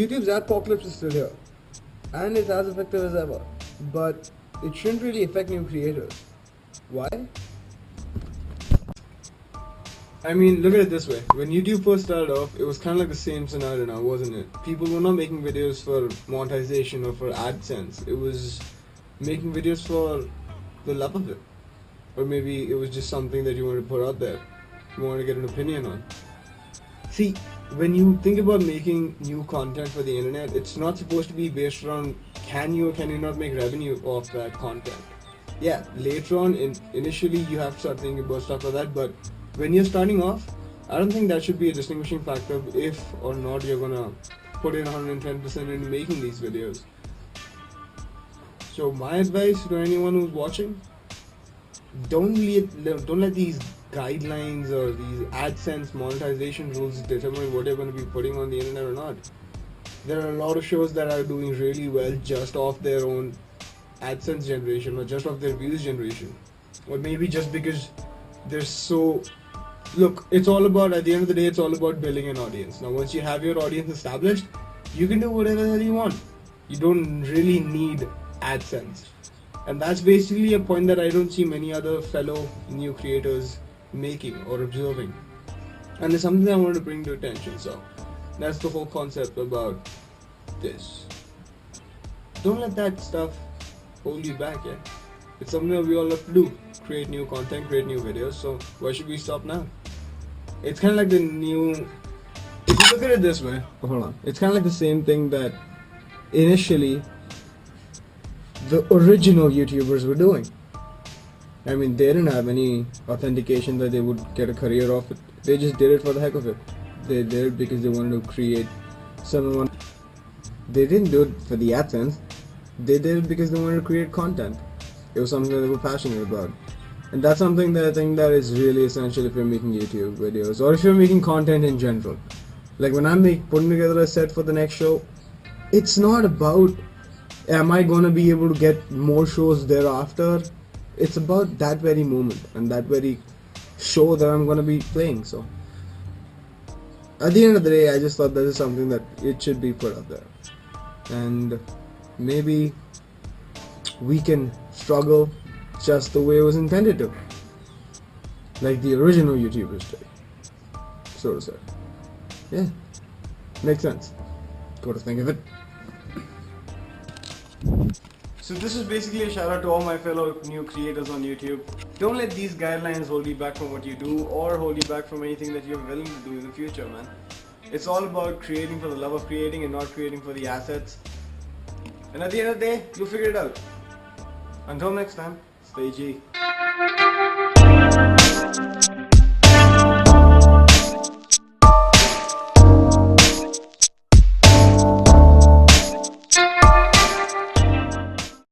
YouTube's Adpocalypse is still here, and it's as effective as ever, but it shouldn't really affect new creators. Why? I mean, look at it this way. When YouTube first started off, it was kind of like the same scenario now, wasn't it? People were not making videos for monetization or for AdSense. It was making videos for the love of it. Or maybe it was just something that you wanted to put out there. You wanted to get an opinion on. See, when you think about making new content for the internet, it's not supposed to be based around can you or can you not make revenue off that content. Yeah, later on, initially you have to start thinking about stuff like that, but when you're starting off, I don't think that should be a distinguishing factor if or not you're gonna put in 110% into making these videos. So my advice to anyone who's watching, don't let these guidelines or these AdSense monetization rules determine what you're going to be putting on the internet or not. There are a lot of shows that are doing really well just off their own AdSense generation or just off their views generation, or maybe just because they're so... Look, it's all about, at the end of the day, it's all about building an audience. Now once you have your audience established, you can do whatever the hell you want. You don't really need AdSense. And that's basically a point that I don't see many other fellow new creators making or observing. And it's something I wanted to bring to attention, so that's the whole concept about this. Don't let that stuff hold you back, yeah? It's something that we all have to do. Create new content, create new videos, so why should we stop now? It's kind of like the new... If you look at it this way, hold on. It's kind of like the same thing that initially the original YouTubers were doing. I mean, they didn't have any authentication that they would get a career off it. They just did it for the heck of it. They did it because they wanted to create someone. They didn't do it for the AdSense. They did it because they wanted to create content. It was something that they were passionate about. And that's something that I think that is really essential if you're making YouTube videos or if you're making content in general. Like when I'm putting together a set for the next show, it's not about am I gonna be able to get more shows thereafter. It's about that very moment and that very show that I'm gonna be playing. So at the end of the day, I just thought that is something that it should be put out there, and maybe we can struggle just the way it was intended to, like the original YouTubers did, so to say. Yeah, makes sense. Go to think of it. So this is basically a shout out to all my fellow new creators on YouTube. Don't let these guidelines hold you back from what you do or hold you back from anything that you're willing to do in the future, man. It's all about creating for the love of creating and not creating for the assets. And at the end of the day, you'll figure it out. Until next time, stay G.